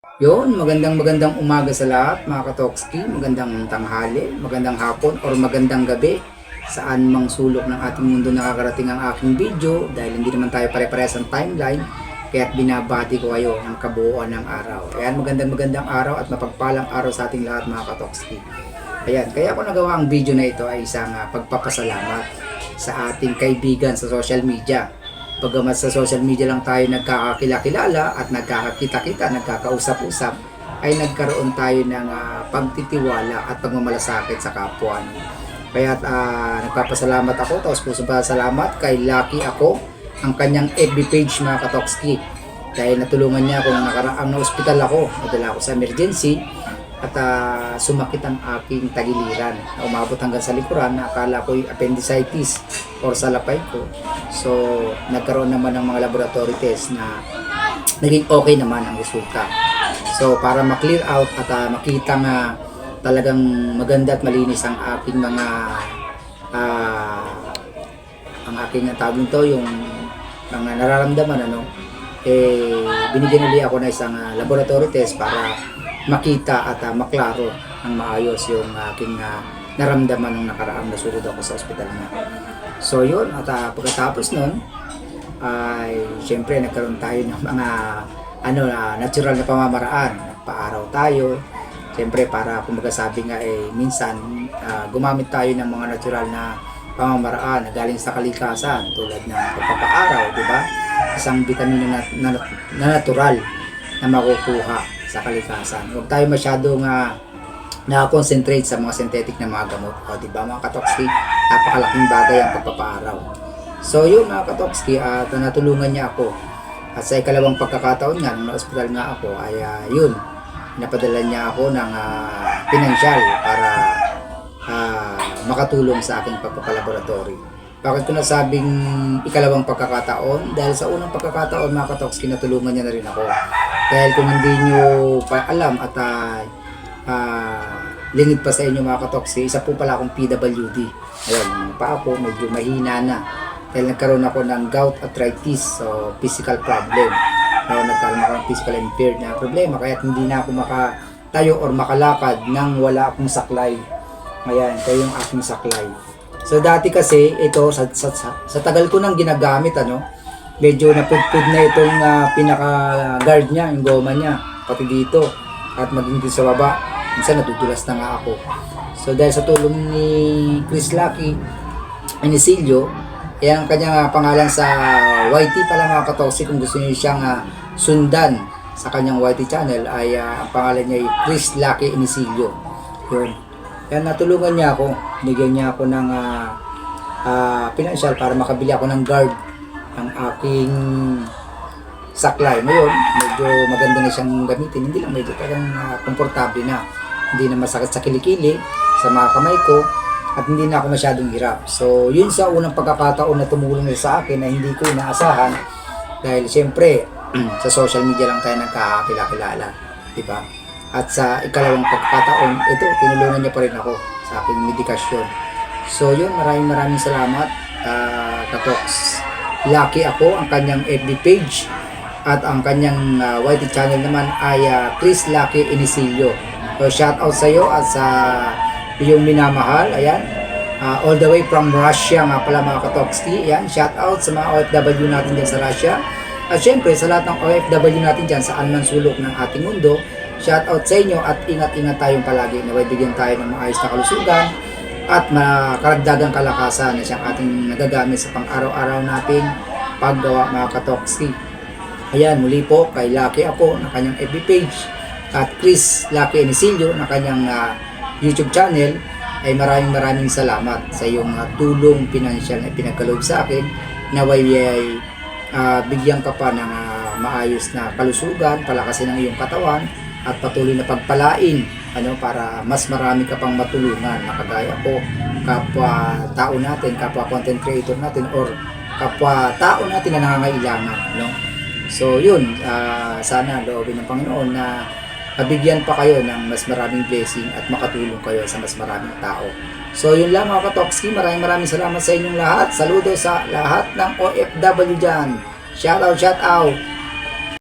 Yon, magandang umaga sa lahat mga katokski, magandang tanghali, magandang hapon, or magandang gabi. Saan mang sulok ng ating mundo nakakarating ang aking video dahil hindi naman tayo pare-parehas ang timeline, kaya't binabati ko kayo ng kabuuan ng araw. Ayan, magandang araw at mapagpalang araw sa ating lahat mga katokski. Ayan, kaya ako nagawa ang video na ito ay isang pagpapasalamat sa ating kaibigan sa social media. Pagamat sa social media lang tayo nagkakakilala at nagkakakita-kita, nagkakausap-usap, ay nagkaroon tayo ng pagtitiwala at pagmamalasakit sa kapwa. Kaya nagpapasalamat ako, tapos puso pa salamat kay Lucky Ako, ang kanyang FB page mga katokski. Dahil natulungan niya ako nang nakaraang na ospital ako, nadala ako sa emergency at sumakit ang aking tagiliran na umabot hanggang sa likuran na akala ko yung appendicitis or salapay ko. So nagkaroon naman ng mga laboratory test na naging okay naman ang resulta. So para ma-clear out at makita nga talagang maganda at malinis ang aking mga ang aking tawag nito, yung mga nararamdaman binigyan ulit ako ng isang laboratory test para makita at maklaro ang maayos yung aking naramdaman nung nakaraang nasulod ako sa ospital na. So yun, at pagkatapos nun ay syempre nagkaroon tayo ng mga natural na pamamaraan. Nagpa-araw tayo syempre para kung sabi nga minsan gumamit tayo ng mga natural na pamamaraan na galing sa kalikasan tulad ng pagpapaaraw, di ba? Isang bitamina na natural na makukuha sa kalikasan. Huwag tayo masyadong na-concentrate sa mga synthetic na mga gamot. O, diba mga katokski? Napakalaking bagay ang pagpapaaraw. So yun mga katokski, at natulungan niya ako. At sa ikalawang pagkakataon nga, nung na-hospital nga ako, ay yun, napadala niya ako ng pinansyal para makatulong sa aking pagpapalaboratory. Bakit ko nasabing ikalawang pagkakataon? Dahil sa unang pagkakataon mga katokski, natulungan niya na rin ako. Dahil kung hindi nyo pa alam at lingid pa sa inyo mga katoksi, isa po pala akong PWD. Ayun, pa ako medyo mahina na. Dahil nagkaroon ako ng gout arthritis, so physical problem. Nagkaroon ako ng physical impaired na problema, kaya hindi na ako makatayo or makalakad nang wala akong saklay. Ayan, ito yung aking saklay. So dati kasi, ito, sa tagal ko nang ginagamit, medyo napudpud na itong pinaka-guard niya, yung goma niya, pati dito, at maging dito sa baba. Minsan natutulas na nga ako. So dahil sa tulong ni Chris Lucky Inisilio, ang kanyang pangalan sa YT pala mga katoksi, kung gusto niyo siyang sundan sa kanyang YT channel, ay ang pangalan niya ay Chris Lucky Inisilio. Yun. Kaya natulungan niya ako, binigyan niya ako ng pinansyal para makabili ako ng guard ang aking saklay. Ngayon, medyo maganda na siyang gamitin. Hindi lang, medyo talagang komportable na. Hindi na masakit sa kilikili, sa mga kamay ko, at hindi na ako masyadong hirap. So, yun sa unang pagkakataon na tumulong na sa akin na hindi ko inaasahan. Dahil siyempre, sa social media lang tayo nagkakakilala. Diba? At sa ikalawang pagkakataon, ito, tinulungan niya pa rin ako sa aking medikasyon. So, yun, maraming salamat, Katoks. Lucky Ako, ang kanyang FB page, at ang kanyang YT channel naman ay Chris Lucky Inisilio. So shout out sa iyo at sa iyong minamahal. Ayan, all the way from Russia nga pala mga katokski. Ayan, shout out sa mga OFW natin dyan sa Russia. At syempre sa lahat ng OFW natin dyan saan man sulok ng ating mundo, shout out sa inyo at ingat-ingat tayong palagi na bigyan tayo ng maayos na kalusugan at makaragdagang kalakasan na siyang ating nagagamit sa pang-araw-araw natin paggawa mga katokski. Ayan, muli po kay Lucky Ako na kanyang FB page at Chris Lucky Inisilio na kanyang YouTube channel, ay maraming salamat sa iyong tulong pinansyal na pinagkaloob sa akin. Naway bigyan ka pa ng maayos na kalusugan, palakasin ang iyong katawan at patuloy na pagpalain para mas marami ka pang matulungan na kagaya ko, kapwa tao natin, kapwa content creator natin, or kapwa tao natin na nangangailangan. So yun, sana loobin ng Panginoon na mabigyan pa kayo ng mas maraming blessing at makatulong kayo sa mas maraming tao. So yun lang mga katokski, maraming salamat sa inyong lahat. Saludo sa lahat ng OFW dyan. Shout out.